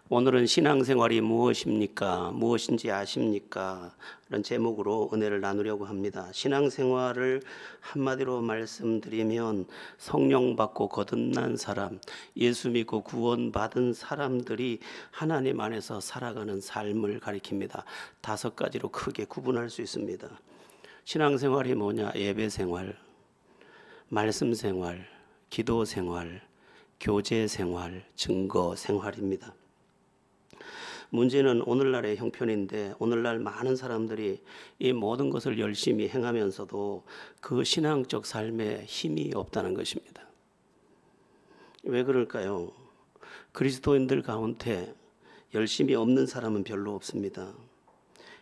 오늘은 신앙생활이 무엇입니까? 무엇인지 아십니까? 이런 제목으로 은혜를 나누려고 합니다. 신앙생활을 한마디로 말씀드리면 성령 받고 거듭난 사람, 예수 믿고 구원받은 사람들이 하나님 안에서 살아가는 삶을 가리킵니다. 5가지로 크게 구분할 수 있습니다. 신앙생활이 뭐냐? 예배생활, 말씀생활, 기도생활, 교제생활, 증거생활입니다. 문제는 오늘날의 형편인데 오늘날 많은 사람들이 이 모든 것을 열심히 행하면서도 그 신앙적 삶에 힘이 없다는 것입니다. 왜 그럴까요? 그리스도인들 가운데 열심히 없는 사람은 별로 없습니다.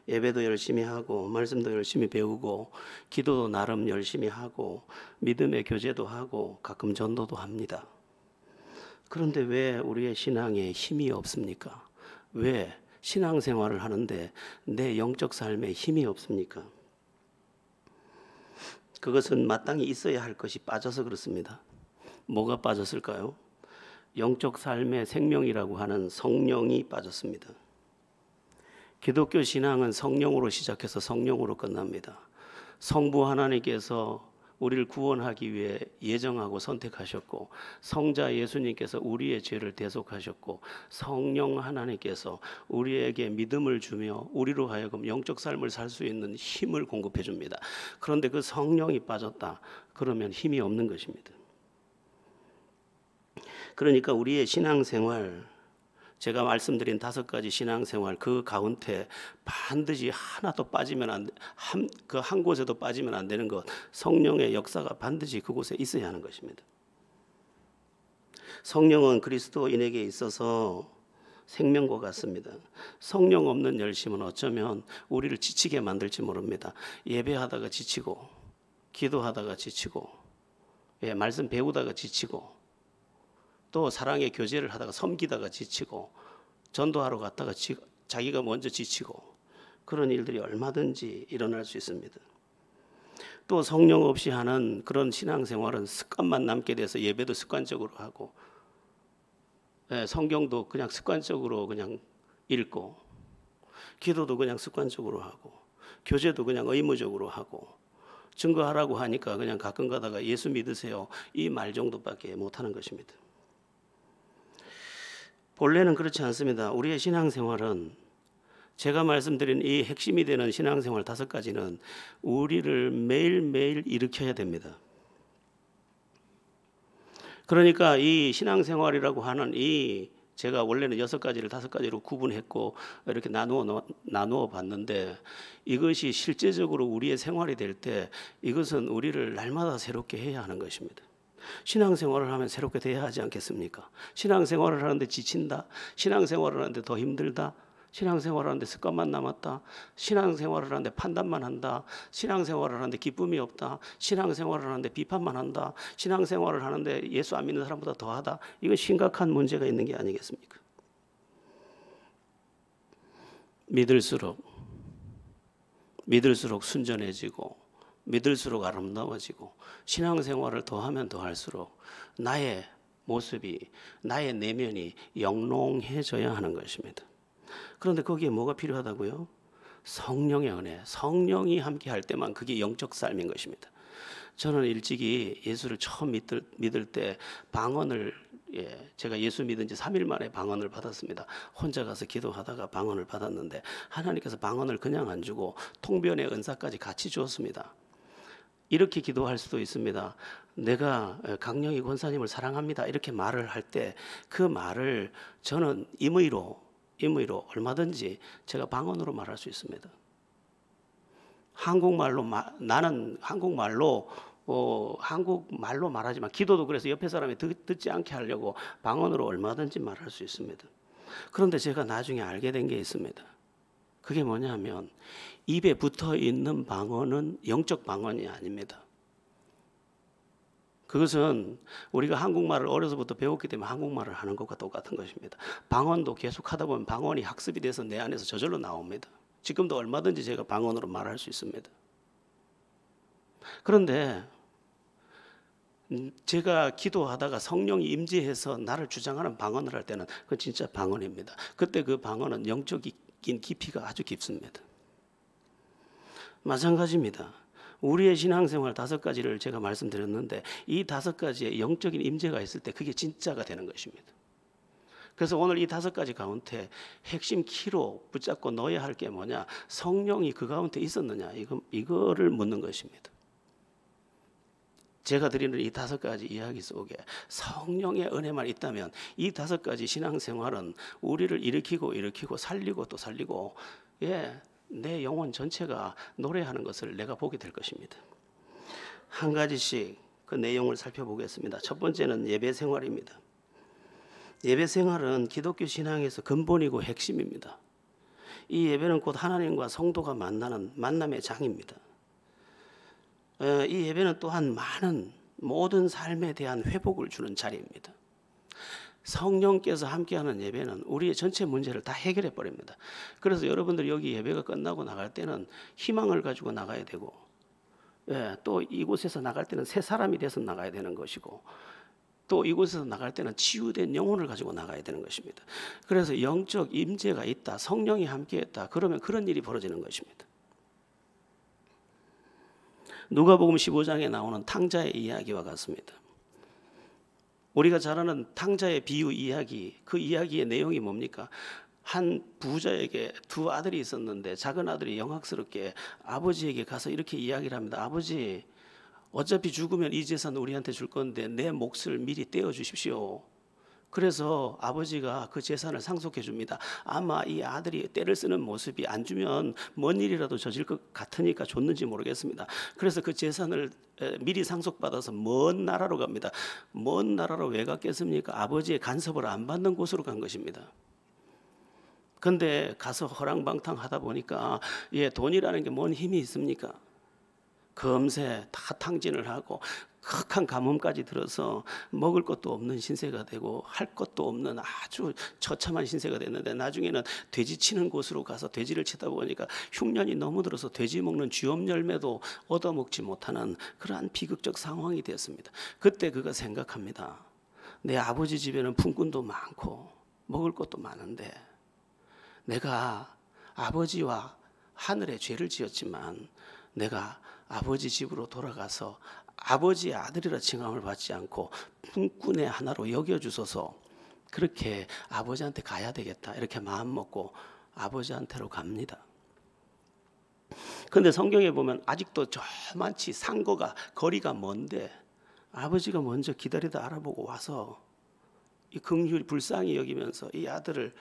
예배도 열심히 하고 말씀도 열심히 배우고 기도도 나름 열심히 하고 믿음의 교제도 하고 가끔 전도도 합니다. 그런데 왜 우리의 신앙에 힘이 없습니까? 왜 신앙생활을 하는데 내 영적 삶에 힘이 없습니까? 그것은 마땅히 있어야 할 것이 빠져서 그렇습니다. 뭐가 빠졌을까요? 영적 삶의 생명이라고 하는 성령이 빠졌습니다. 기독교 신앙은 성령으로 시작해서 성령으로 끝납니다. 성부 하나님께서 우리를 구원하기 위해 예정하고 선택하셨고, 성자 예수님께서 우리의 죄를 대속하셨고, 성령 하나님께서 우리에게 믿음을 주며 우리로 하여금 영적 삶을 살 수 있는 힘을 공급해 줍니다. 그런데 그 성령이 빠졌다 그러면 힘이 없는 것입니다. 그러니까 우리의 신앙생활, 제가 말씀드린 5가지 신앙생활 그 가운데 반드시 하나도 빠지면 안 돼, 한 곳에도 빠지면 안 되는 것, 성령의 역사가 반드시 그곳에 있어야 하는 것입니다. 성령은 그리스도인에게 있어서 생명과 같습니다. 성령 없는 열심은 어쩌면 우리를 지치게 만들지 모릅니다. 예배하다가 지치고 기도하다가 지치고 말씀 배우다가 지치고 또 사랑의 교제를 하다가 섬기다가 지치고 전도하러 갔다가 자기가 먼저 지치고 그런 일들이 얼마든지 일어날 수 있습니다. 또 성령 없이 하는 그런 신앙생활은 습관만 남게 돼서 예배도 습관적으로 하고 성경도 그냥 습관적으로 그냥 읽고 기도도 그냥 습관적으로 하고 교제도 그냥 의무적으로 하고 증거하라고 하니까 그냥 가끔 가다가 예수 믿으세요 이 말 정도밖에 못하는 것입니다. 본래는 그렇지 않습니다. 우리의 신앙생활은 제가 말씀드린 이 핵심이 되는 신앙생활 5가지는 우리를 매일매일 일으켜야 됩니다. 그러니까 이 신앙생활이라고 하는 이 제가 원래는 6가지를 5가지로 구분했고 이렇게 나누어 봤는데 이것이 실제적으로 우리의 생활이 될 때 이것은 우리를 날마다 새롭게 해야 하는 것입니다. 신앙생활을 하면 새롭게 돼야 하지 않겠습니까? 신앙생활을 하는데 지친다. 신앙생활을 하는데 더 힘들다. 신앙생활을 하는데 습관만 남았다. 신앙생활을 하는데 판단만 한다. 신앙생활을 하는데 기쁨이 없다. 신앙생활을 하는데 비판만 한다. 신앙생활을 하는데 예수 안 믿는 사람보다 더하다. 이건 심각한 문제가 있는 게 아니겠습니까? 믿을수록 순전해지고 믿을수록 아름다워지고 신앙생활을 더하면 더할수록 나의 모습이 나의 내면이 영롱해져야 하는 것입니다. 그런데 거기에 뭐가 필요하다고요? 성령의 은혜, 성령이 함께할 때만 그게 영적 삶인 것입니다. 저는 일찍이 예수를 처음 믿을 때 방언을 제가 예수 믿은 지 3일 만에 방언을 받았습니다. 혼자 가서 기도하다가 방언을 받았는데 하나님께서 방언을 그냥 안 주고 통변의 은사까지 같이 주었습니다. 이렇게 기도할 수도 있습니다. 내가 강령희 권사님을 사랑합니다. 이렇게 말을 할 때 그 말을 저는 임의로 얼마든지 제가 방언으로 말할 수 있습니다. 나는 한국말로 말하지만 기도도 그래서 옆에 사람이 듣지 않게 하려고 방언으로 얼마든지 말할 수 있습니다. 그런데 제가 나중에 알게 된 게 있습니다. 그게 뭐냐면 입에 붙어 있는 방언은 영적 방언이 아닙니다. 그것은 우리가 한국말을 어려서부터 배웠기 때문에 한국말을 하는 것과 똑같은 것입니다. 방언도 계속 하다 보면 방언이 학습이 돼서 내 안에서 저절로 나옵니다. 지금도 얼마든지 제가 방언으로 말할 수 있습니다. 그런데 제가 기도하다가 성령이 임재해서 나를 주장하는 방언을 할 때는 그건 진짜 방언입니다. 그때 그 방언은 영적인 깊이가 아주 깊습니다. 마찬가지입니다. 우리의 신앙생활 5가지를 제가 말씀드렸는데 이 5가지의 영적인 임재가 있을 때 그게 진짜가 되는 것입니다. 그래서 오늘 이 5가지 가운데 핵심 키로 붙잡고 넣어야 할 게 뭐냐? 성령이 그 가운데 있었느냐? 이거를 묻는 것입니다. 제가 드리는 이 5가지 이야기 속에 성령의 은혜만 있다면 이 5가지 신앙생활은 우리를 일으키고 살리고 또 살리고, 내 영혼 전체가 노래하는 것을 내가 보게 될 것입니다. 한 가지씩 그 내용을 살펴보겠습니다. 첫 번째는 예배 생활입니다. 예배 생활은 기독교 신앙에서 근본이고 핵심입니다. 이 예배는 곧 하나님과 성도가 만나는 만남의 장입니다. 이 예배는 또한 많은 모든 삶에 대한 회복을 주는 자리입니다. 성령께서 함께하는 예배는 우리의 전체 문제를 다 해결해 버립니다. 그래서 여러분들 여기 예배가 끝나고 나갈 때는 희망을 가지고 나가야 되고, 또 이곳에서 나갈 때는 새 사람이 돼서 나가야 되는 것이고, 또 이곳에서 나갈 때는 치유된 영혼을 가지고 나가야 되는 것입니다. 그래서 영적 임재가 있다, 성령이 함께했다, 그러면 그런 일이 벌어지는 것입니다. 누가복음 15장에 나오는 탕자의 이야기와 같습니다. 우리가 잘 아는 탕자의 비유 이야기, 그 이야기의 내용이 뭡니까? 한 부자에게 2 아들이 있었는데 작은 아들이 영악스럽게 아버지에게 가서 이렇게 이야기를 합니다. 아버지, 어차피 죽으면 이 재산 우리한테 줄 건데 내 몫을 미리 떼어 주십시오. 그래서 아버지가 그 재산을 상속해 줍니다. 아마 이 아들이 때를 쓰는 모습이 안 주면 뭔 일이라도 저질 것 같으니까 줬는지 모르겠습니다. 그래서 그 재산을 미리 상속받아서 먼 나라로 갑니다. 먼 나라로 왜 갔겠습니까? 아버지의 간섭을 안 받는 곳으로 간 것입니다. 근데 가서 허랑방탕하다 보니까 돈이라는 게 뭔 힘이 있습니까? 금세 다 탕진을 하고 극한 가뭄까지 들어서 먹을 것도 없는 신세가 되고 할 것도 없는 아주 처참한 신세가 됐는데, 나중에는 돼지 치는 곳으로 가서 돼지를 치다 보니까 흉년이 너무 들어서 돼지 먹는 쥐엄 열매도 얻어먹지 못하는 그러한 비극적 상황이 되었습니다. 그때 그가 생각합니다. 내 아버지 집에는 품꾼도 많고 먹을 것도 많은데 내가 아버지와 하늘에 죄를 지었지만 내가 아버지 집으로 돌아가서 아버지의 아들이라 칭함을 받지 않고 품꾼의 하나로 여겨주소서, 그렇게 아버지한테 가야 되겠다 이렇게 마음먹고 아버지한테로 갑니다. 그런데 성경에 보면 아직도 저만치 상거가 거리가 먼데 아버지가 먼저 기다리다 알아보고 와서 이 긍휼히 불쌍히 여기면서 이 아들을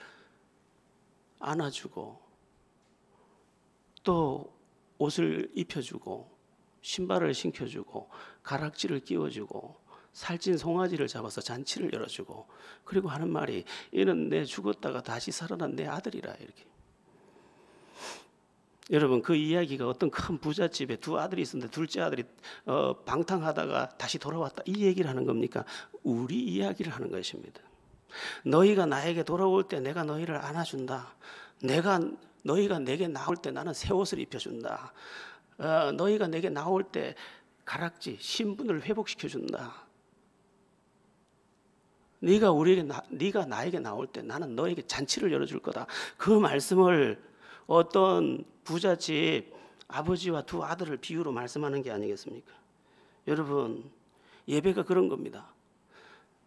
안아주고 또 옷을 입혀주고 신발을 신겨주고 가락지를 끼워주고 살찐 송아지를 잡아서 잔치를 열어주고, 그리고 하는 말이 이는 내 죽었다가 다시 살아난 내 아들이라. 이렇게. 여러분, 그 이야기가 어떤 큰 부잣집에 2 아들이 있었는데 둘째 아들이 방탕하다가 다시 돌아왔다, 이 얘기를 하는 겁니까? 우리 이야기를 하는 것입니다. 너희가 나에게 돌아올 때 내가 너희를 안아준다. 너희가 내게 나올 때 나는 새 옷을 입혀준다. 너희가 내게 나올 때 가락지, 신분을 회복시켜준다. 네가 나에게 나올 때 나는 너에게 잔치를 열어줄 거다. 그 말씀을 어떤 부잣집 아버지와 2 아들을 비유로 말씀하는 게 아니겠습니까? 여러분, 예배가 그런 겁니다.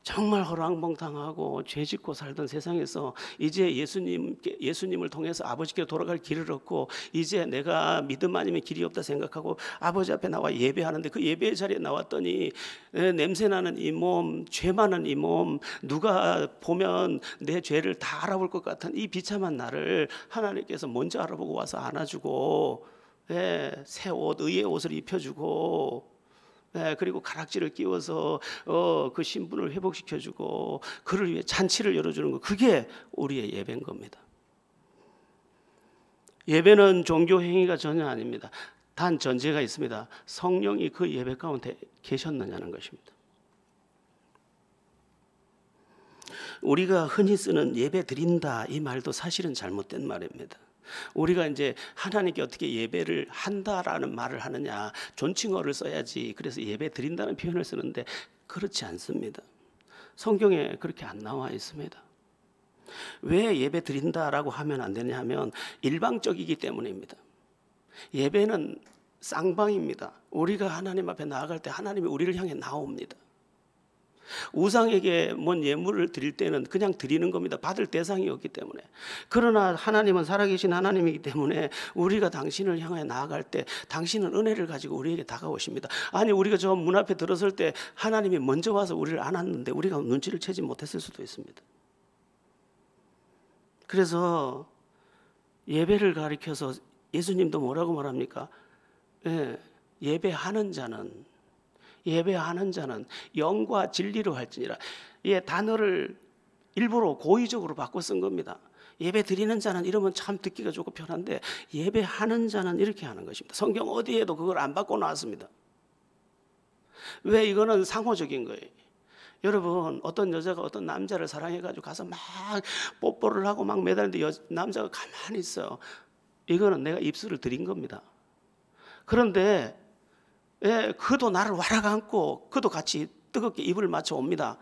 정말 허랑방탕하고 죄짓고 살던 세상에서 이제 예수님을 통해서 아버지께 돌아갈 길을 얻고 이제 내가 믿음 아니면 길이 없다 생각하고 아버지 앞에 나와 예배하는데, 그 예배의 자리에 나왔더니 냄새나는 이 몸, 죄 많은 이 몸, 누가 보면 내 죄를 다 알아볼 것 같은 이 비참한 나를 하나님께서 먼저 알아보고 와서 안아주고, 새 옷, 의의 옷을 입혀주고, 그리고 가락지를 끼워서 그 신분을 회복시켜주고 그를 위해 잔치를 열어주는 것, 그게 우리의 예배인 겁니다. 예배는 종교 행위가 전혀 아닙니다. 단 전제가 있습니다. 성령이 그 예배 가운데 계셨느냐는 것입니다. 우리가 흔히 쓰는 예배 드린다 이 말도 사실은 잘못된 말입니다. 우리가 이제 하나님께 어떻게 예배를 한다라는 말을 하느냐, 존칭어를 써야지. 그래서 예배 드린다는 표현을 쓰는데 그렇지 않습니다. 성경에 그렇게 안 나와 있습니다. 왜 예배 드린다라고 하면 안 되냐 하면 일방적이기 때문입니다. 예배는 쌍방입니다. 우리가 하나님 앞에 나아갈 때 하나님이 우리를 향해 나옵니다. 우상에게 뭔 예물을 드릴 때는 그냥 드리는 겁니다. 받을 대상이 없기 때문에. 그러나 하나님은 살아계신 하나님이기 때문에 우리가 당신을 향해 나아갈 때 당신은 은혜를 가지고 우리에게 다가오십니다. 아니 우리가 저 문 앞에 들어설 때 하나님이 먼저 와서 우리를 안았는데 우리가 눈치를 채지 못했을 수도 있습니다. 그래서 예배를 가리켜서 예수님도 뭐라고 말합니까? 예배하는 자는 영과 진리로 할지니라. 단어를 일부러 고의적으로 바꿔 쓴 겁니다. 예배 드리는 자는 이러면 참 듣기가 좋고 편한데 예배하는 자는 이렇게 하는 것입니다. 성경 어디에도 그걸 안 바꿔 놨습니다. 왜? 이거는 상호적인 거예요. 여러분, 어떤 여자가 어떤 남자를 사랑해가지고 가서 막 뽀뽀를 하고 막 매달리는데 남자가 가만히 있어요. 이거는 내가 입술을 들인 겁니다. 그런데 그도 나를 와락 안고 그도 같이 뜨겁게 입을 맞춰 옵니다.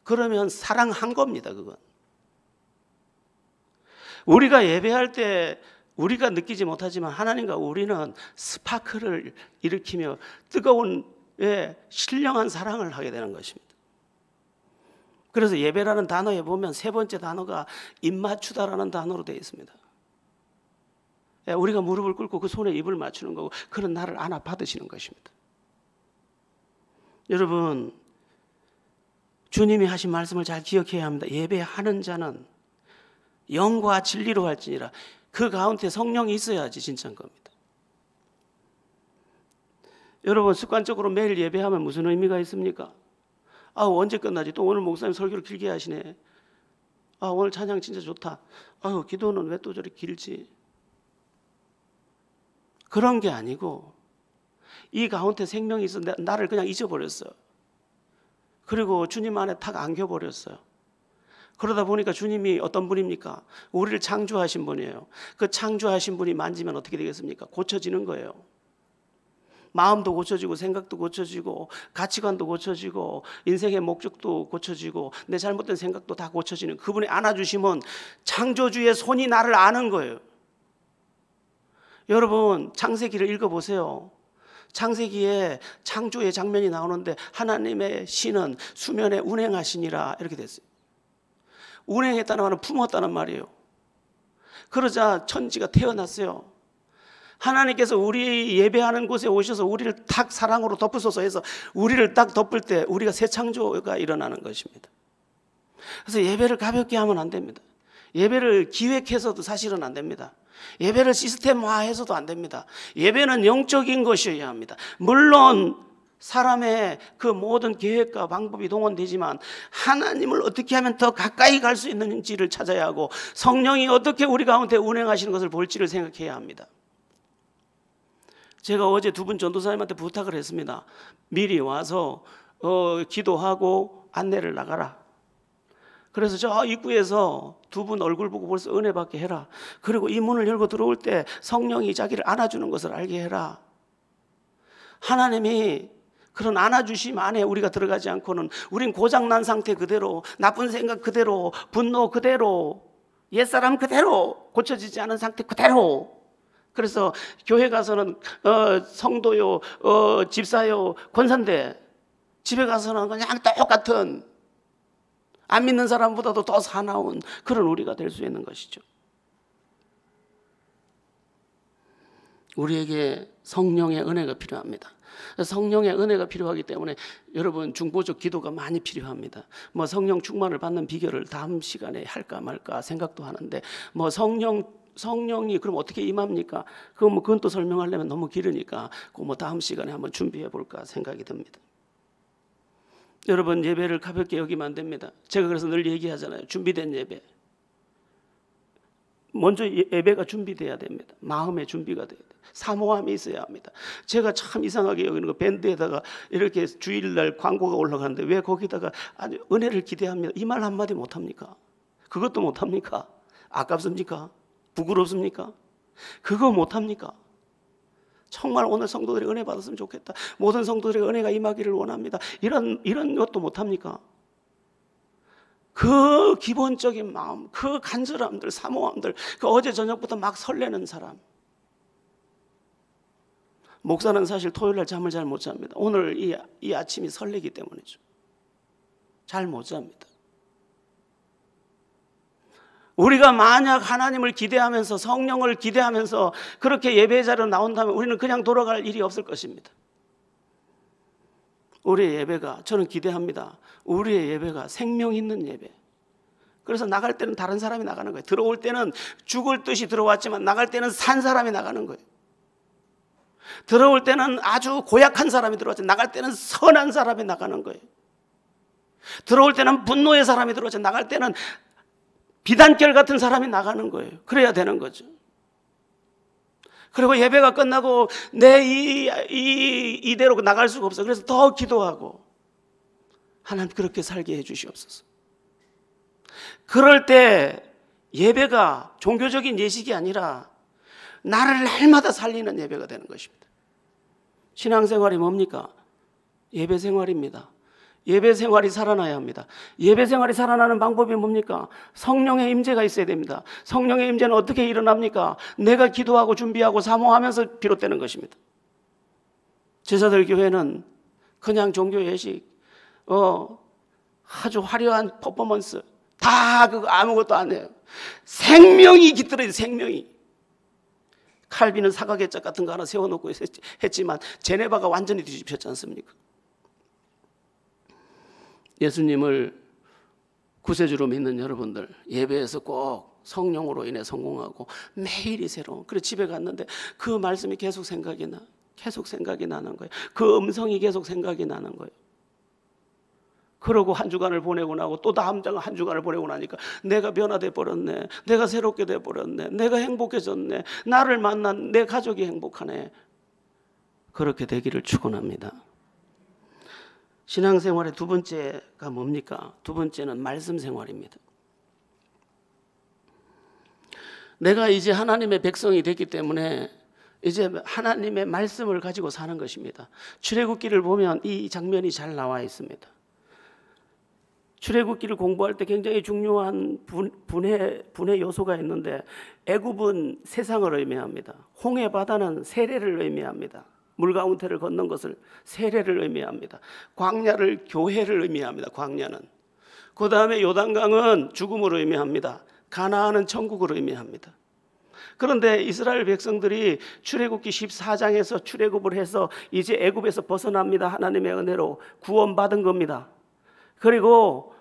그러면 사랑한 겁니다. 그건 우리가 예배할 때 우리가 느끼지 못하지만 하나님과 우리는 스파크를 일으키며 뜨거운 신령한 사랑을 하게 되는 것입니다. 그래서 예배라는 단어에 보면 세 번째 단어가 입맞추다라는 단어로 되어 있습니다. 우리가 무릎을 꿇고 그 손에 입을 맞추는 거고 그는 나를 안아 받으시는 것입니다. 여러분, 주님이 하신 말씀을 잘 기억해야 합니다. 예배하는 자는 영과 진리로 할지니라. 그 가운데 성령이 있어야지 진짜인 겁니다. 여러분, 습관적으로 매일 예배하면 무슨 의미가 있습니까? 언제 끝나지? 또 오늘 목사님 설교를 길게 하시네. 오늘 찬양 진짜 좋다. 기도는 왜 또 저렇게 길지? 그런 게 아니고 이 가운데 생명이 있어 나를 그냥 잊어버렸어요. 그리고 주님 안에 탁 안겨버렸어요. 그러다 보니까 주님이 어떤 분입니까? 우리를 창조하신 분이에요. 그 창조하신 분이 만지면 어떻게 되겠습니까? 고쳐지는 거예요. 마음도 고쳐지고 생각도 고쳐지고 가치관도 고쳐지고 인생의 목적도 고쳐지고 내 잘못된 생각도 다 고쳐지는 그분이 안아주시면 창조주의 손이 나를 아는 거예요. 여러분, 창세기를 읽어보세요. 창세기에 창조의 장면이 나오는데 하나님의 신은 수면에 운행하시니라 이렇게 됐어요. 운행했다는 말은 품었다는 말이에요. 그러자 천지가 태어났어요. 하나님께서 우리 예배하는 곳에 오셔서 우리를 딱 사랑으로 덮으소서 해서 우리를 딱 덮을 때 우리가 새 창조가 일어나는 것입니다. 그래서 예배를 가볍게 하면 안 됩니다. 예배를 기획해서도 사실은 안 됩니다. 예배를 시스템화해서도 안 됩니다. 예배는 영적인 것이어야 합니다. 물론 사람의 그 모든 계획과 방법이 동원되지만 하나님을 어떻게 하면 더 가까이 갈 수 있는지를 찾아야 하고 성령이 어떻게 우리 가운데 운행하시는 것을 볼지를 생각해야 합니다. 제가 어제 두 분 전도사님한테 부탁을 했습니다. 미리 와서 기도하고 안내를 나가라. 그래서 저 입구에서 두 분 얼굴 보고 벌써 은혜 받게 해라. 그리고 이 문을 열고 들어올 때 성령이 자기를 안아주는 것을 알게 해라. 하나님이 그런 안아주심 안에 우리가 들어가지 않고는 우린 고장난 상태 그대로, 나쁜 생각 그대로, 분노 그대로, 옛사람 그대로, 고쳐지지 않은 상태 그대로. 그래서 교회 가서는 성도요, 집사요, 권사인데 집에 가서는 그냥 똑같은 안 믿는 사람보다도 더 사나운 그런 우리가 될 수 있는 것이죠. 우리에게 성령의 은혜가 필요합니다. 성령의 은혜가 필요하기 때문에 여러분 중보적 기도가 많이 필요합니다. 성령 충만을 받는 비결을 다음 시간에 할까 말까 생각도 하는데 성령이 그럼 어떻게 임합니까? 그건 또 설명하려면 너무 길으니까 다음 시간에 한번 준비해 볼까 생각이 듭니다. 여러분, 예배를 가볍게 여기면 안 됩니다. 제가 그래서 늘 얘기하잖아요. 준비된 예배. 먼저 예배가 준비돼야 됩니다. 마음의 준비가 돼야 돼요. 사모함이 있어야 합니다. 제가 참 이상하게 여기는 거 밴드에다가 이렇게 주일날 광고가 올라가는데 왜 거기다가 아주 은혜를 기대합니다. 이 말 한마디 못합니까? 그것도 못합니까? 아깝습니까? 부끄럽습니까? 그거 못합니까? 정말 오늘 성도들이 은혜 받았으면 좋겠다. 모든 성도들이 은혜가 임하기를 원합니다. 이런 것도 못합니까? 그 기본적인 마음, 그 간절함들, 사모함들, 그 어제 저녁부터 막 설레는 사람. 목사는 사실 토요일날 잠을 잘 못 잡니다. 오늘 이 아침이 설레기 때문이죠. 잘 못 잡니다. 우리가 만약 하나님을 기대하면서 성령을 기대하면서 그렇게 예배 자리로 나온다면 우리는 그냥 돌아갈 일이 없을 것입니다. 우리의 예배가, 저는 기대합니다. 우리의 예배가 생명 있는 예배. 그래서 나갈 때는 다른 사람이 나가는 거예요. 들어올 때는 죽을 듯이 들어왔지만 나갈 때는 산 사람이 나가는 거예요. 들어올 때는 아주 고약한 사람이 들어왔지만 나갈 때는 선한 사람이 나가는 거예요. 들어올 때는 분노의 사람이 들어왔지만 나갈 때는 비단결 같은 사람이 나가는 거예요. 그래야 되는 거죠. 그리고 예배가 끝나고 이대로 나갈 수가 없어요. 그래서 더 기도하고 하나님 그렇게 살게 해 주시옵소서. 그럴 때 예배가 종교적인 예식이 아니라 나를 날마다 살리는 예배가 되는 것입니다. 신앙생활이 뭡니까? 예배 생활입니다. 예배 생활이 살아나야 합니다. 예배 생활이 살아나는 방법이 뭡니까? 성령의 임재가 있어야 됩니다. 성령의 임재는 어떻게 일어납니까? 내가 기도하고 준비하고 사모하면서 비롯되는 것입니다. 제자들 교회는 그냥 종교 예식, 아주 화려한 퍼포먼스 다 그거 아무것도 안 해요. 생명이 깃들어요. 생명이. 칼빈은 사각의짝 같은 거 하나 세워놓고 했지만 제네바가 완전히 뒤집혔지 않습니까? 예수님을 구세주로 믿는 여러분들, 예배에서 꼭 성령으로 인해 성공하고 매일이 새로운. 그래 집에 갔는데 그 말씀이 계속 생각이 나는 거예요. 그 음성이 계속 생각이 나는 거예요. 그러고 한 주간을 보내고 나고 또 다음 한 주간을 보내고 나니까 내가 변화돼 버렸네. 내가 새롭게 돼 버렸네. 내가 행복해졌네. 나를 만난 내 가족이 행복하네. 그렇게 되기를 축원합니다. 신앙생활의 두 번째가 뭡니까? 두 번째는 말씀 생활입니다. 내가 이제 하나님의 백성이 됐기 때문에 이제 하나님의 말씀을 가지고 사는 것입니다. 출애굽기를 보면 이 장면이 잘 나와 있습니다. 출애굽기를 공부할 때 굉장히 중요한 분해 요소가 있는데, 애굽은 세상을 의미합니다. 홍해 바다는 세례를 의미합니다. 물 가운데를 걷는 것을 세례를 의미합니다. 광야를 교회를 의미합니다. 광야는. 그 다음에 요단강은 죽음을 의미합니다. 가나안은 천국을 의미합니다. 그런데 이스라엘 백성들이 출애굽기 14장에서 출애굽을 해서 이제 애굽에서 벗어납니다. 하나님의 은혜로 구원받은 겁니다. 그리고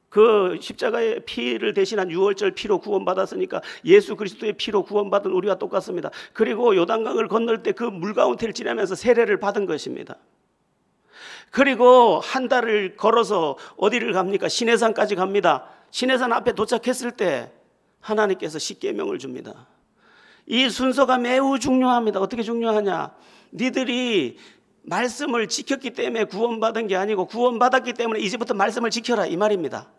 그 십자가의 피를 대신한 유월절 피로 구원받았으니까 예수 그리스도의 피로 구원받은 우리와 똑같습니다. 그리고 요단강을 건널 때 그 물 가운데를 지나면서 세례를 받은 것입니다. 그리고 한 달을 걸어서 어디를 갑니까? 시내산까지 갑니다. 시내산 앞에 도착했을 때 하나님께서 십계명을 줍니다. 이 순서가 매우 중요합니다. 어떻게 중요하냐? 니들이 말씀을 지켰기 때문에 구원받은 게 아니고 구원받았기 때문에 이제부터 말씀을 지켜라, 이 말입니다.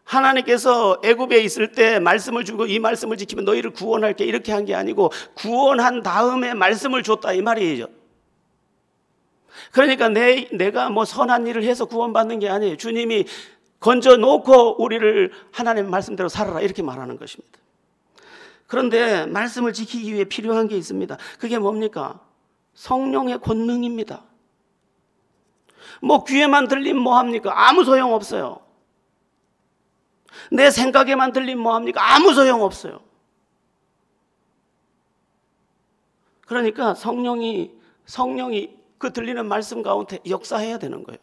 하나님께서 애굽에 있을 때 말씀을 주고 이 말씀을 지키면 너희를 구원할게, 이렇게 한 게 아니고 구원한 다음에 말씀을 줬다, 이 말이에요. 그러니까 내가 뭐 선한 일을 해서 구원받는 게 아니에요. 주님이 건져놓고 우리를 하나님의 말씀대로 살아라, 이렇게 말하는 것입니다. 그런데 말씀을 지키기 위해 필요한 게 있습니다. 그게 뭡니까? 성령의 권능입니다. 뭐 귀에만 들리면 뭐합니까? 아무 소용없어요. 내 생각에만 들리면 뭐합니까? 아무 소용없어요. 그러니까 성령이 그 들리는 말씀 가운데 역사해야 되는 거예요.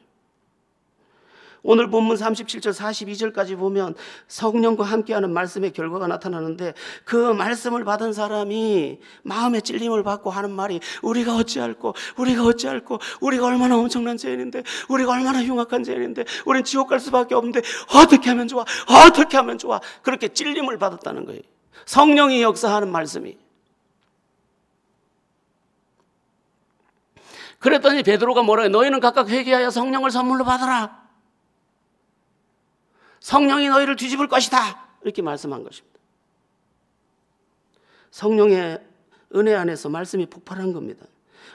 오늘 본문 37절 42절까지 보면 성령과 함께하는 말씀의 결과가 나타나는데, 그 말씀을 받은 사람이 마음의 찔림을 받고 하는 말이 우리가 어찌할꼬, 우리가 얼마나 엄청난 죄인인데, 우리가 얼마나 흉악한 죄인인데, 우린 지옥 갈 수밖에 없는데 어떻게 하면 좋아, 그렇게 찔림을 받았다는 거예요. 성령이 역사하는 말씀이. 그랬더니 베드로가 뭐라 해요? 너희는 각각 회개하여 성령을 선물로 받아라. 성령이 너희를 뒤집을 것이다, 이렇게 말씀한 것입니다. 성령의 은혜 안에서 말씀이 폭발한 겁니다.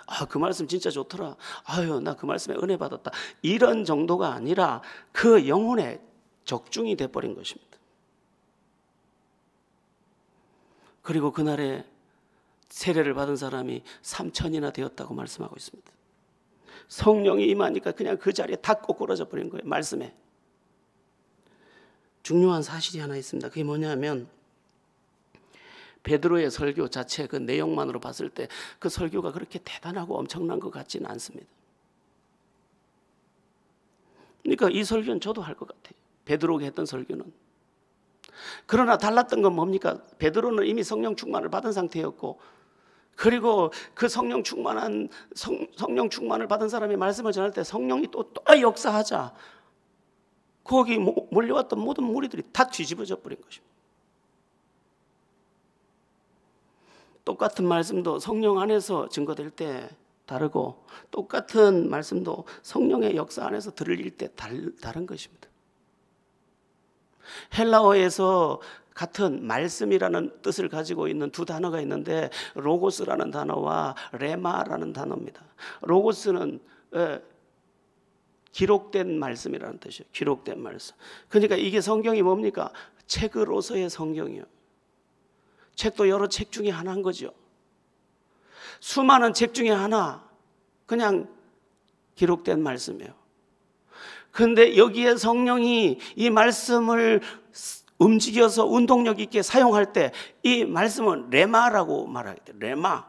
아, 그 말씀 진짜 좋더라. 아유, 나 그 말씀에 은혜 받았다. 이런 정도가 아니라 그 영혼의 적중이 돼버린 것입니다. 그리고 그날에 세례를 받은 사람이 3,000이나 되었다고 말씀하고 있습니다. 성령이 임하니까 그냥 그 자리에 다 꼬꾸라져 버린 거예요. 말씀에. 중요한 사실이 하나 있습니다. 그게 뭐냐면 베드로의 설교 자체 그 내용만으로 봤을 때 그 설교가 그렇게 대단하고 엄청난 것 같지는 않습니다. 그러니까 이 설교는 저도 할 것 같아요. 베드로가 했던 설교는. 그러나 달랐던 건 뭡니까? 베드로는 이미 성령 충만을 받은 상태였고, 그리고 그 성령 충만을 받은 사람이 말씀을 전할 때 성령이 또 역사하자 거기 몰려왔던 모든 무리들이 다 뒤집어져 버린 것입니다. 똑같은 말씀도 성령 안에서 증거될 때 다르고, 똑같은 말씀도 성령의 역사 안에서 들릴 때 다른 것입니다. 헬라어에서 같은 말씀이라는 뜻을 가지고 있는 두 단어가 있는데, 로고스라는 단어와 레마라는 단어입니다. 로고스는 기록된 말씀이라는 뜻이에요. 기록된 말씀. 그러니까 이게 성경이 뭡니까? 책으로서의 성경이요. 책도 여러 책 중에 하나인 거죠. 수많은 책 중에 하나, 그냥 기록된 말씀이에요. 그런데 여기에 성령이 이 말씀을 움직여서 운동력 있게 사용할 때 이 말씀은 레마라고 말하게 돼요.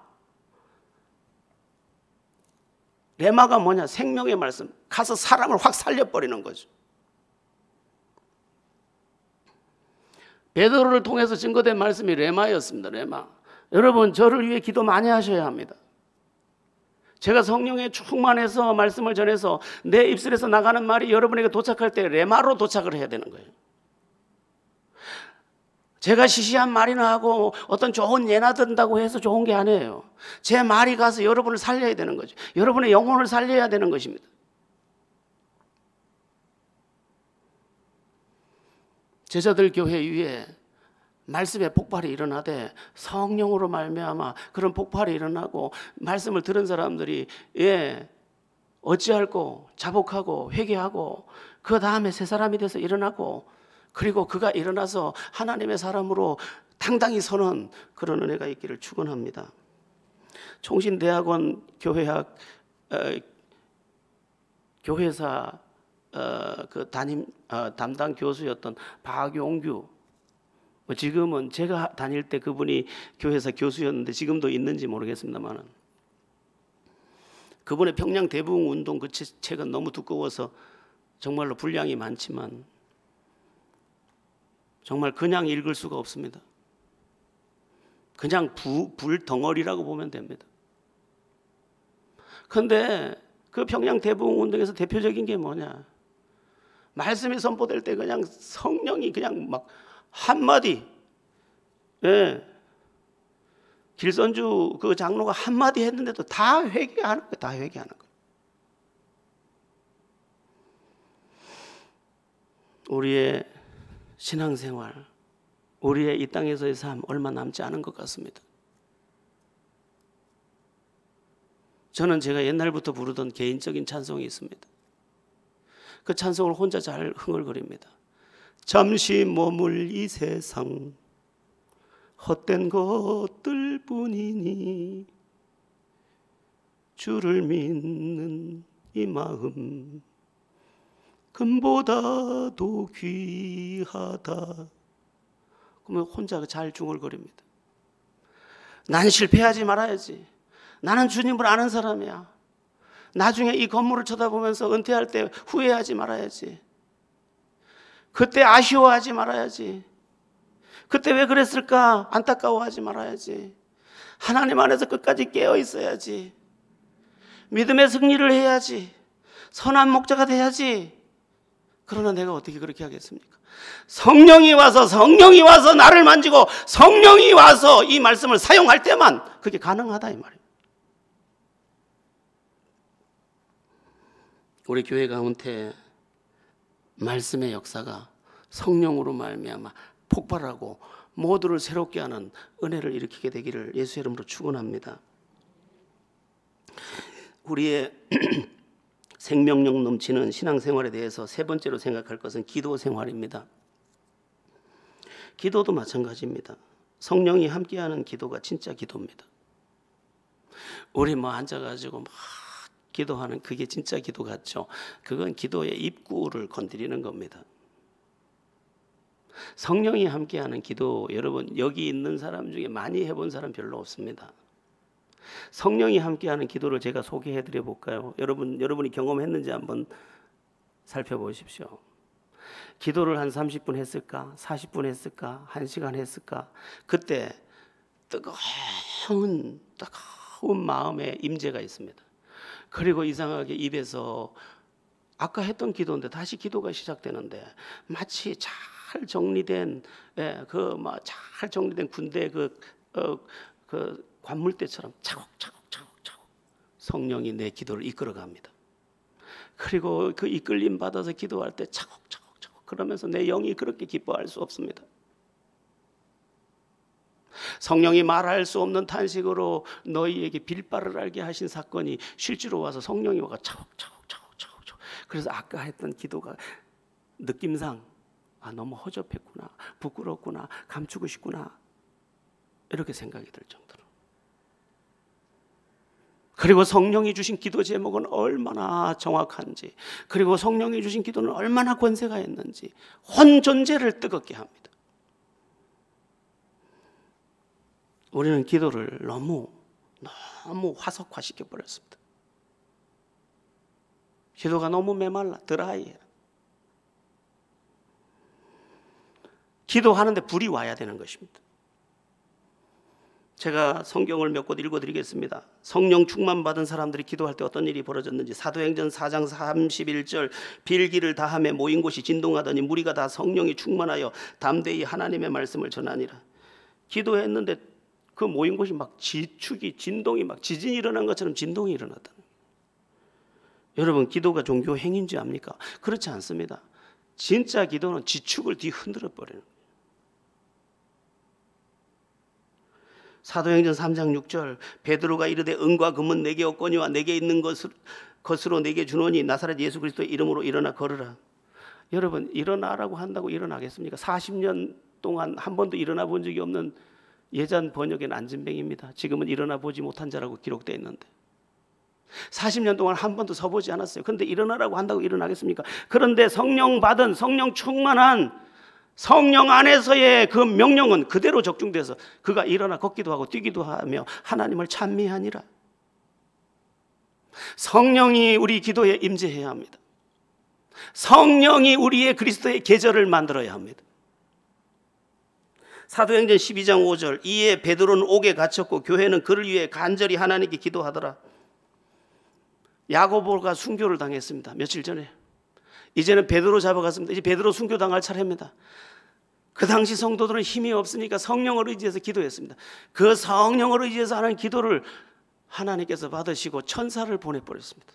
레마가 뭐냐? 생명의 말씀. 가서 사람을 확 살려버리는 거죠. 베드로를 통해서 증거된 말씀이 레마였습니다. 레마. 여러분, 저를 위해 기도 많이 하셔야 합니다. 제가 성령에 충만해서 말씀을 전해서 내 입술에서 나가는 말이 여러분에게 도착할 때 레마로 도착을 해야 되는 거예요. 제가 시시한 말이나 하고 어떤 좋은 예나 든다고 해서 좋은 게 아니에요. 제 말이 가서 여러분을 살려야 되는 거죠. 여러분의 영혼을 살려야 되는 것입니다. 제자들 교회 위에 말씀의 폭발이 일어나되 성령으로 말미암아 그런 폭발이 일어나고, 말씀을 들은 사람들이 어찌할꼬 자복하고 회개하고 그 다음에 새 사람이 돼서 일어나고, 그리고 그가 일어나서 하나님의 사람으로 당당히 서는 그런 은혜가 있기를 축원합니다. 총신대학원 교회학 교회사 그 담당 교수였던 박용규, 지금은 제가 다닐 때 그분이 교회사 교수였는데 지금도 있는지 모르겠습니다만, 그분의 평양 대부흥 운동 그 책은 너무 두꺼워서 정말로 분량이 많지만 정말 그냥 읽을 수가 없습니다. 그냥 불덩어리라고 보면 됩니다. 그런데 그 평양 대부흥 운동에서 대표적인 게 뭐냐? 말씀이 선포될 때 그냥 성령이 그냥 막 한마디, 길선주 그 장로가 한마디 했는데도 다 회개하는 거예요. 다 회개하는 거예요. 우리의 신앙생활, 우리의 이 땅에서의 삶 얼마 남지 않은 것 같습니다. 저는 제가 옛날부터 부르던 개인적인 찬송이 있습니다. 그 찬송을 혼자 잘 흥얼거립니다. 잠시 머물 이 세상 헛된 것들 뿐이니 주를 믿는 이 마음 금보다도 귀하다. 그러면 혼자 잘 중얼거립니다. 난 실패하지 말아야지. 나는 주님을 아는 사람이야. 나중에 이 건물을 쳐다보면서 은퇴할 때 후회하지 말아야지. 그때 아쉬워하지 말아야지. 그때 왜 그랬을까 안타까워하지 말아야지. 하나님 안에서 끝까지 깨어 있어야지. 믿음의 승리를 해야지. 선한 목자가 돼야지. 그러나 내가 어떻게 그렇게 하겠습니까? 성령이 와서 나를 만지고 성령이 와서 이 말씀을 사용할 때만 그게 가능하다 이 말이에요. 우리 교회 가운데 말씀의 역사가 성령으로 말미암아 폭발하고 모두를 새롭게 하는 은혜를 일으키게 되기를 예수의 이름으로 축원합니다. 우리의 생명력 넘치는 신앙생활에 대해서 세 번째로 생각할 것은 기도 생활입니다. 기도도 마찬가지입니다. 성령이 함께하는 기도가 진짜 기도입니다. 우리 앉아가지고 막 기도하는 그게 진짜 기도 같죠. 그건 기도의 입구를 건드리는 겁니다. 성령이 함께하는 기도, 여러분 여기 있는 사람 중에 많이 해본 사람 별로 없습니다. 성령이 함께하는 기도를 제가 소개해 드려 볼까요? 여러분이 경험했는지 한번 살펴보십시오. 기도를 한 30분 했을까? 40분 했을까? 1시간 했을까? 그때 뜨거운 마음의 임재가 있습니다. 그리고 이상하게 입에서 아까 했던 기도인데 다시 기도가 시작되는데 마치 잘 정리된 잘 정리된 군대 그 관물대처럼 차곡차곡 성령이 내 기도를 이끌어갑니다. 그리고 그 이끌림 받아서 기도할 때 차곡차곡 그러면서 내 영이 그렇게 기뻐할 수 없습니다. 성령이 말할 수 없는 탄식으로 너희에게 빌바를 알게 하신 사건이 실제로 와서 성령이 와가 차곡차곡. 그래서 아까 했던 기도가 느낌상 너무 허접했구나, 부끄럽구나, 감추고 싶구나 이렇게 생각이 들 정도로. 그리고 성령이 주신 기도 제목은 얼마나 정확한지, 그리고 성령이 주신 기도는 얼마나 권세가 있는지 온 존재를 뜨겁게 합니다. 우리는 기도를 너무 화석화시켜 버렸습니다. 기도가 너무 메말라, 드라이해. 기도하는데 불이 와야 되는 것입니다. 제가 성경을 몇 곳 읽어드리겠습니다. 성령 충만 받은 사람들이 기도할 때 어떤 일이 벌어졌는지 사도행전 4장 31절 빌기를 다하며 모인 곳이 진동하더니 무리가 다 성령이 충만하여 담대히 하나님의 말씀을 전하니라. 기도했는데 그 모인 곳이 막 진동이 막 지진이 일어난 것처럼 진동이 일어났다. 여러분 기도가 종교 행위인지 압니까? 그렇지 않습니다. 진짜 기도는 지축을 뒤흔들어 버리는 거예요. 사도행전 3장 6절 베드로가 이르되 은과 금은 내게 없거니와 내게 있는 것으로 내게 주노니 나사렛 예수 그리스도의 이름으로 일어나 걸으라. 여러분 일어나라고 한다고 일어나겠습니까? 40년 동안 한 번도 일어나 본 적이 없는 예전 번역엔 안진뱅입니다. 지금은 일어나 보지 못한 자라고 기록되어 있는데 40년 동안 한 번도 서보지 않았어요. 그런데 일어나라고 한다고 일어나겠습니까? 그런데 성령 받은 성령 충만한 성령 안에서의 그 명령은 그대로 적중돼서 그가 일어나 걷기도 하고 뛰기도 하며 하나님을 찬미하니라. 성령이 우리 기도에 임재해야 합니다. 성령이 우리의 그리스도의 계절을 만들어야 합니다. 사도행전 12장 5절 이에 베드로는 옥에 갇혔고 교회는 그를 위해 간절히 하나님께 기도하더라. 야고보가 순교를 당했습니다. 며칠 전에. 이제는 베드로 잡아갔습니다. 이제 베드로 순교당할 차례입니다. 그 당시 성도들은 힘이 없으니까 성령을 의지해서 기도했습니다. 그 성령을 의지해서 하는 기도를 하나님께서 받으시고 천사를 보내버렸습니다.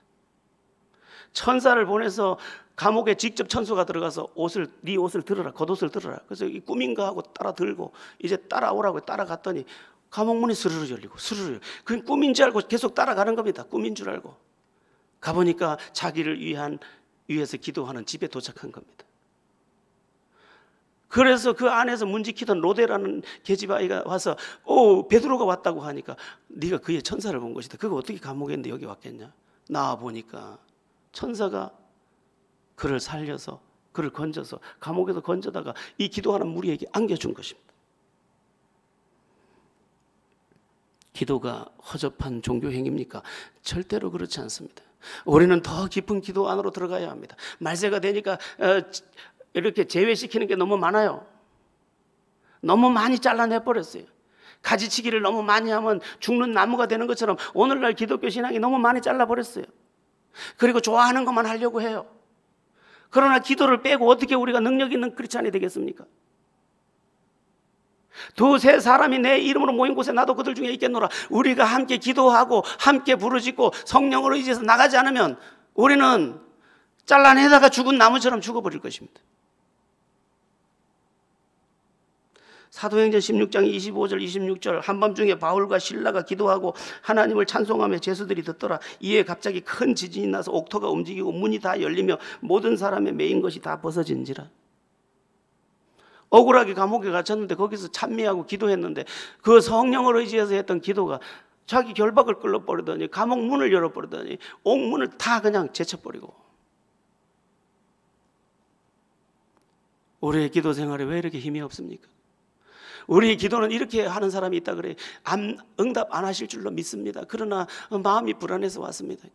천사를 보내서 감옥에 직접 천수가 들어가서 네 옷을 들어라, 겉옷을 들어라. 그래서 이 꿈인가 하고 따라 들고 이제 따라오라고 따라갔더니 감옥 문이 스르르 열리고 스르르. 그건 꿈인 줄 알고 계속 따라가는 겁니다. 꿈인 줄 알고 가보니까 자기를 위해서 기도하는 집에 도착한 겁니다. 그래서 그 안에서 문지키던 로데라는 계집아이가 와서 베드로가 왔다고 하니까 네가 그의 천사를 본 것이다. 그거 어떻게 감옥에 있는데 여기 왔겠냐. 나와 보니까 천사가 그를 살려서 그를 건져서 감옥에서 건져다가 이 기도하는 무리에게 안겨준 것입니다. 기도가 허접한 종교 행위입니까? 절대로 그렇지 않습니다. 우리는 더 깊은 기도 안으로 들어가야 합니다. 말세가 되니까 이렇게 제외시키는 게 너무 많아요. 너무 많이 잘라내버렸어요. 가지치기를 너무 많이 하면 죽는 나무가 되는 것처럼 오늘날 기독교 신앙이 너무 많이 잘라버렸어요. 그리고 좋아하는 것만 하려고 해요. 그러나 기도를 빼고 어떻게 우리가 능력 있는 크리스찬이 되겠습니까? 두세 사람이 내 이름으로 모인 곳에 나도 그들 중에 있겠노라. 우리가 함께 기도하고 함께 부르짖고 성령을 의지해서 나가지 않으면 우리는 잘라내다가 죽은 나무처럼 죽어버릴 것입니다. 사도행전 16장 25절 26절 한밤중에 바울과 실라가 기도하고 하나님을 찬송하며 제수들이 듣더라. 이에 갑자기 큰 지진이 나서 옥토가 움직이고 문이 다 열리며 모든 사람의 매인 것이 다 벗어진지라. 억울하게 감옥에 갇혔는데 거기서 찬미하고 기도했는데 그 성령을 의지해서 했던 기도가 자기 결박을 끌어버리더니 감옥 문을 열어버리더니 옥문을 다 그냥 제쳐버리고. 우리의 기도 생활에 왜 이렇게 힘이 없습니까? 우리의 기도는 이렇게 하는 사람이 있다 그래. 응답 안 하실 줄로 믿습니다. 그러나 마음이 불안해서 왔습니다.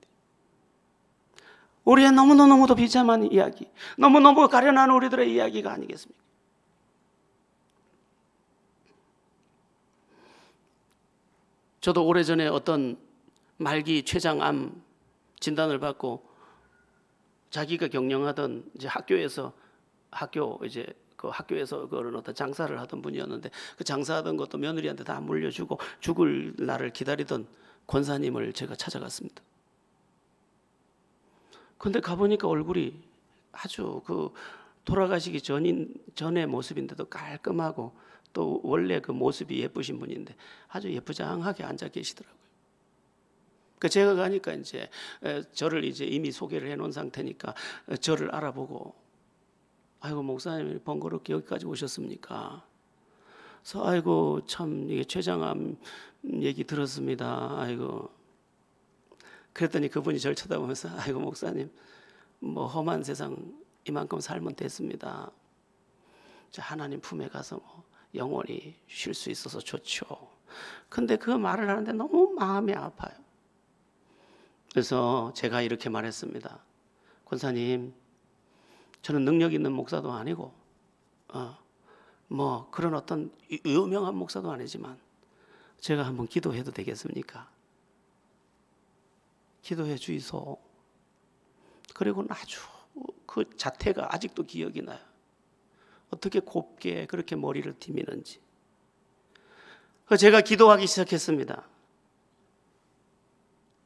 우리의 너무너무도 비참한 이야기, 너무너무 가련한 우리들의 이야기가 아니겠습니까? 저도 오래전에 어떤 말기 췌장암 진단을 받고 자기가 경영하던 이제 학교에서 그런 어떤 장사를 하던 분이었는데 그 장사하던 것도 며느리한테 다 물려주고 죽을 날을 기다리던 권사님을 제가 찾아갔습니다. 근데 가보니까 얼굴이 아주 그 돌아가시기 전의 모습인데도 깔끔하고 또 원래 그 모습이 예쁘신 분인데 아주 예쁘장하게 앉아 계시더라고요. 그 제가 가니까 이제 저를 이제 이미 소개를 해놓은 상태니까 저를 알아보고 아이고 목사님 번거롭게 여기까지 오셨습니까? 그래서 아이고 참 이게 췌장암 얘기 들었습니다. 아이고 그랬더니 그분이 저를 쳐다보면서 아이고 목사님 뭐 험한 세상 이만큼 살면 됐습니다. 저 하나님 품에 가서 뭐 영원히 쉴 수 있어서 좋죠. 근데 그 말을 하는데 너무 마음이 아파요. 그래서 제가 이렇게 말했습니다. 권사님, 저는 능력 있는 목사도 아니고 뭐 그런 어떤 유명한 목사도 아니지만 제가 한번 기도해도 되겠습니까? 기도해 주이소. 그리고 아주 그 자태가 아직도 기억이 나요. 어떻게 곱게 그렇게 머리를 디미는지. 제가 기도하기 시작했습니다.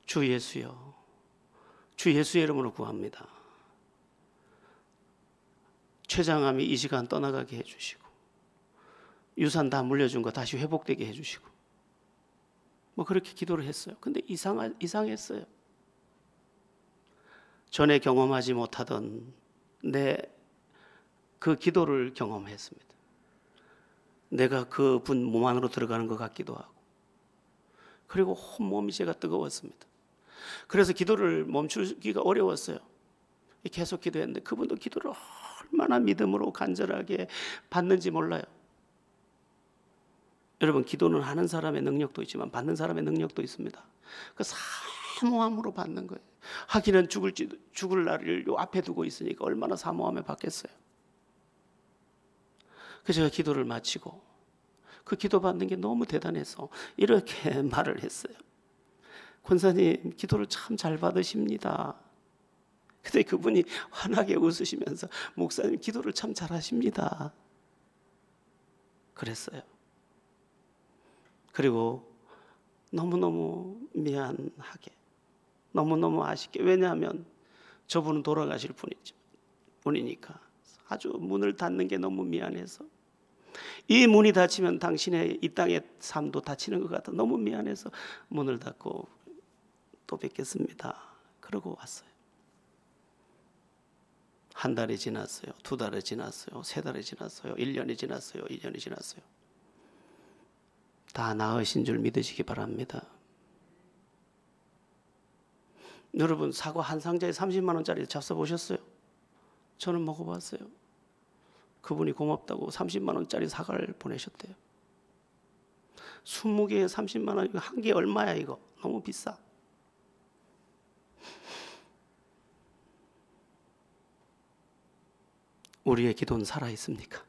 주 예수여, 주 예수의 이름으로 구합니다. 췌장암이 이 시간 떠나가게 해주시고 유산 다 물려준 거 다시 회복되게 해주시고 뭐 그렇게 기도를 했어요. 근데 이상했어요. 전에 경험하지 못하던 그 기도를 경험했습니다. 내가 그 분 몸 안으로 들어가는 것 같기도 하고 그리고 온몸이 제가 뜨거웠습니다. 그래서 기도를 멈추기가 어려웠어요. 계속 기도했는데 그분도 기도를 얼마나 믿음으로 간절하게 받는지 몰라요. 여러분 기도는 하는 사람의 능력도 있지만 받는 사람의 능력도 있습니다. 그 사모함으로 받는 거예요. 하기는 죽을 날을 요 앞에 두고 있으니까 얼마나 사모함에 받겠어요. 그래서 제가 기도를 마치고 그 기도 받는 게 너무 대단해서 이렇게 말을 했어요. 권사님 기도를 참 잘 받으십니다. 근데 그분이 환하게 웃으시면서 목사님 기도를 참 잘하십니다. 그랬어요. 그리고 너무너무 미안하게 너무너무 아쉽게 왜냐하면 저분은 돌아가실 분이니까 아주 문을 닫는 게 너무 미안해서 이 문이 닫히면 당신의 이 땅의 삶도 닫히는 것 같아 너무 미안해서 문을 닫고 또 뵙겠습니다. 그러고 왔어요. 한 달이 지났어요. 2달이 지났어요. 3달이 지났어요. 1년이 지났어요. 2년이 지났어요. 다 나으신 줄 믿으시기 바랍니다. 여러분 사과 한 상자에 30만 원짜리 잡숴보셨어요? 저는 먹어봤어요. 그분이 고맙다고 30만 원짜리 사과를 보내셨대요. 20개에 30만 원, 한 개 얼마야 이거? 너무 비싸. 우리의 기도는 살아있습니까?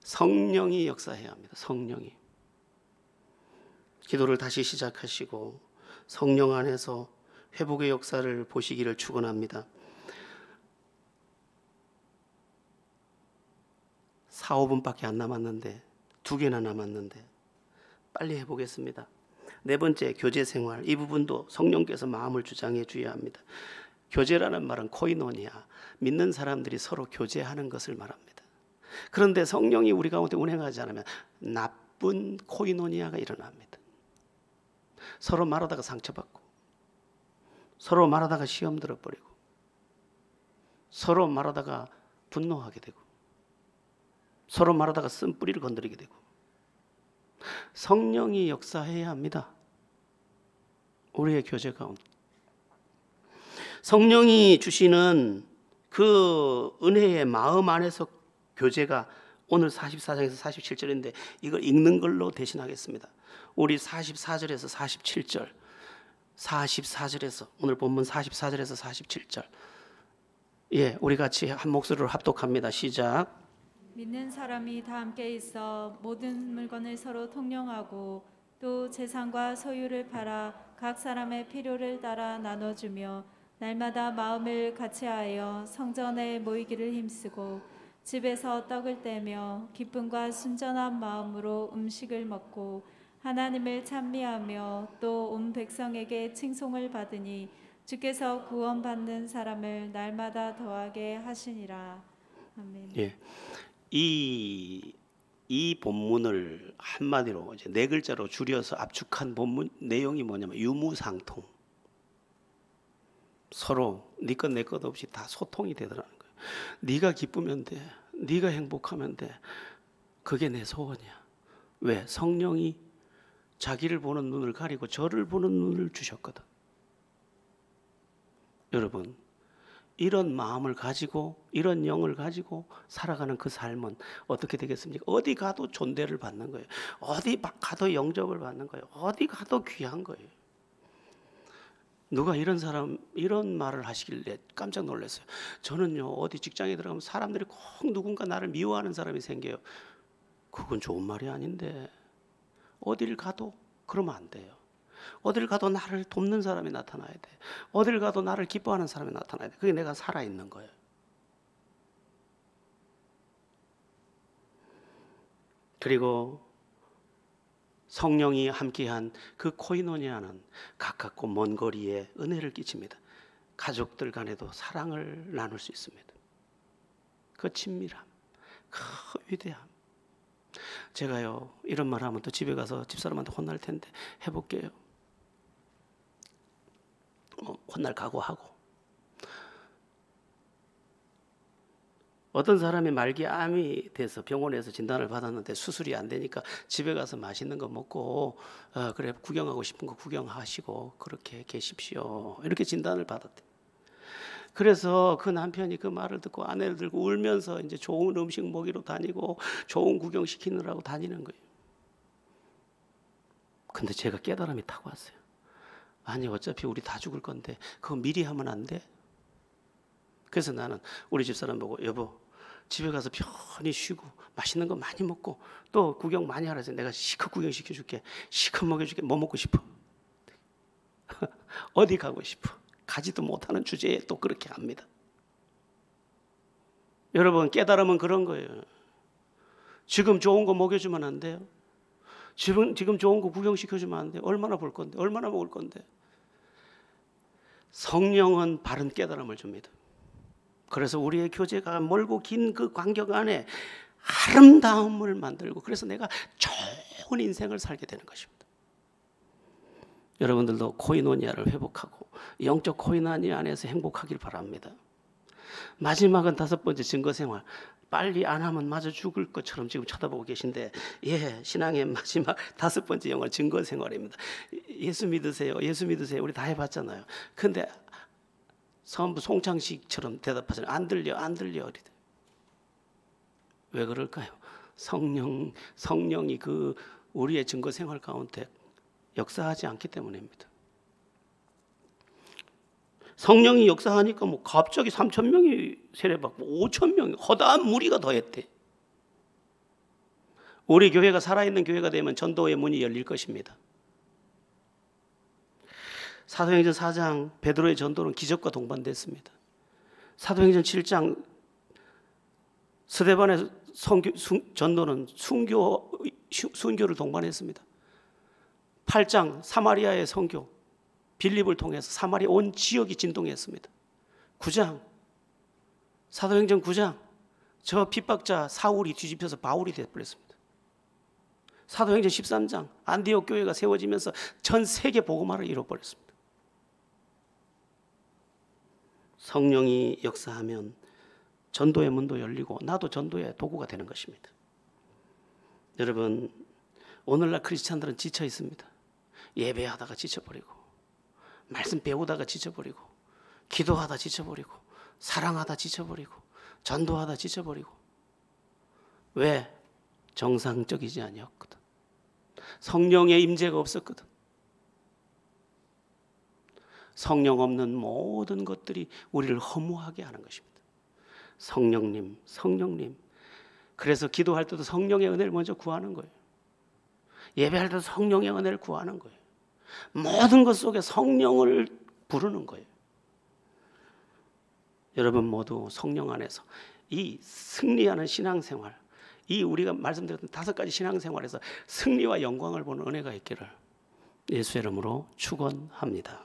성령이 역사해야 합니다. 성령이. 기도를 다시 시작하시고 성령 안에서 회복의 역사를 보시기를 축원합니다. 4, 5분밖에 안 남았는데 2개나 남았는데 빨리 해보겠습니다. 4번째 교제 생활. 이 부분도 성령께서 마음을 주장해 주어야 합니다. 교제라는 말은 코이노니아, 믿는 사람들이 서로 교제하는 것을 말합니다. 그런데 성령이 우리 가운데 운행하지 않으면 나쁜 코이노니아가 일어납니다. 서로 말하다가 상처받고, 서로 말하다가 시험 들어버리고, 서로 말하다가 분노하게 되고, 서로 말하다가 쓴뿌리를 건드리게 되고. 성령이 역사해야 합니다. 우리의 교제 가운데 성령이 주시는 그 은혜의 마음 안에서 교제가 오늘 44장에서 47절인데 이걸 읽는 걸로 대신하겠습니다. 우리 44절에서 47절, 44절에서 오늘 본문 44절에서 47절, 예, 우리 같이 한 목소리로 합독합니다. 시작. 믿는 사람이 다 함께 있어 모든 물건을 서로 통용하고 또 재산과 소유를 팔아 각 사람의 필요를 따라 나눠주며 날마다 마음을 같이하여 성전에 모이기를 힘쓰고 집에서 떡을 떼며 기쁨과 순전한 마음으로 음식을 먹고 하나님을 찬미하며 또 온 백성에게 칭송을 받으니 주께서 구원받는 사람을 날마다 더하게 하시니라. 아멘. 예, 이 본문을 한마디로 이제 네 글자로 줄여서 압축한 본문 내용이 뭐냐면 유무상통. 서로 네 것 내 것 없이 다 소통이 되더라는 거예요. 네가 기쁘면 돼, 네가 행복하면 돼. 그게 내 소원이야. 왜? 성령이 자기를 보는 눈을 가리고 저를 보는 눈을 주셨거든. 여러분, 이런 마음을 가지고 이런 영을 가지고 살아가는 그 삶은 어떻게 되겠습니까? 어디 가도 존대를 받는 거예요. 어디 가도 영접을 받는 거예요. 어디 가도 귀한 거예요. 누가 이런 말을 하시길래 깜짝 놀랐어요. 저는요, 어디 직장에 들어가면 사람들이 꼭 누군가 나를 미워하는 사람이 생겨요. 그건 좋은 말이 아닌데 어딜 가도 그러면 안 돼요. 어딜 가도 나를 돕는 사람이 나타나야 돼. 어딜 가도 나를 기뻐하는 사람이 나타나야 돼. 그게 내가 살아있는 거예요. 그리고 성령이 함께한 그 코이노니아는 가깝고 먼 거리에 은혜를 끼칩니다. 가족들 간에도 사랑을 나눌 수 있습니다. 그 친밀함, 그 위대함. 제가요, 이런 말 하면 또 집에 가서 집사람한테 혼날 텐데 해볼게요. 혼날 각오하고. 어떤 사람이 말기암이 돼서 병원에서 진단을 받았는데 수술이 안 되니까 집에 가서 맛있는 거 먹고 그래 구경하고 싶은 거 구경하시고 그렇게 계십시오. 이렇게 진단을 받았대. 그래서 그 남편이 그 말을 듣고 아내를 들고 울면서 이제 좋은 음식 먹이러 다니고 좋은 구경 시키느라고 다니는 거예요. 근데 제가 깨달음이 타고 왔어요. 아니 어차피 우리 다 죽을 건데 그거 미리 하면 안 돼? 그래서 나는 우리 집사람 보고 여보 집에 가서 편히 쉬고 맛있는 거 많이 먹고 또 구경 많이 하라 해서 내가 시컷 구경시켜줄게. 시컷 먹여줄게. 뭐 먹고 싶어? 어디 가고 싶어? 가지도 못하는 주제에 또 그렇게 합니다. 여러분 깨달음은 그런 거예요. 지금 좋은 거 먹여주면 안 돼요? 지금 좋은 거 구경시켜주면 안 돼요? 얼마나 볼 건데? 얼마나 먹을 건데? 성령은 바른 깨달음을 줍니다. 그래서 우리의 교제가 멀고 긴 그 간격 안에 아름다움을 만들고 그래서 내가 좋은 인생을 살게 되는 것입니다. 여러분들도 코이노니아를 회복하고 영적 코이노니아 안에서 행복하길 바랍니다. 마지막은 5번째 증거생활. 빨리 안 하면 마저 죽을 것처럼 지금 쳐다보고 계신데 예, 신앙의 마지막 5번째 영역 증거생활입니다. 예수 믿으세요. 예수 믿으세요. 우리 다 해봤잖아요. 근데 전부 송창식처럼 대답하잖아요. 안 들려. 왜 그럴까요? 성령이 그 우리의 증거생활 가운데 역사하지 않기 때문입니다. 성령이 역사하니까 뭐 갑자기 3,000명이 세례받고 5,000명이 허다한 무리가 더했대. 우리 교회가 살아있는 교회가 되면 전도의 문이 열릴 것입니다. 사도행전 4장 베드로의 전도는 기적과 동반됐습니다. 사도행전 7장 스데반의 전도는 순교를 동반했습니다. 8장 사마리아의 선교 빌립을 통해서 사마리아 온 지역이 진동했습니다. 9장 사도행전 9장 저 핍박자 사울이 뒤집혀서 바울이 되어버렸습니다. 사도행전 13장 안디옥 교회가 세워지면서 전 세계 복음화를 이뤄버렸습니다. 성령이 역사하면 전도의 문도 열리고 나도 전도의 도구가 되는 것입니다. 여러분, 오늘날 크리스찬들은 지쳐 있습니다. 예배하다가 지쳐버리고, 말씀 배우다가 지쳐버리고, 기도하다 지쳐버리고, 사랑하다 지쳐버리고, 전도하다 지쳐버리고. 왜? 정상적이지 아니었거든. 성령의 임재가 없었거든. 성령 없는 모든 것들이 우리를 허무하게 하는 것입니다. 성령님, 성령님. 그래서 기도할 때도 성령의 은혜를 먼저 구하는 거예요. 예배할 때도 성령의 은혜를 구하는 거예요. 모든 것 속에 성령을 부르는 거예요. 여러분 모두 성령 안에서 이 승리하는 신앙생활, 이 우리가 말씀드렸던 5가지 신앙생활에서 승리와 영광을 보는 은혜가 있기를 예수의 이름으로 축원합니다.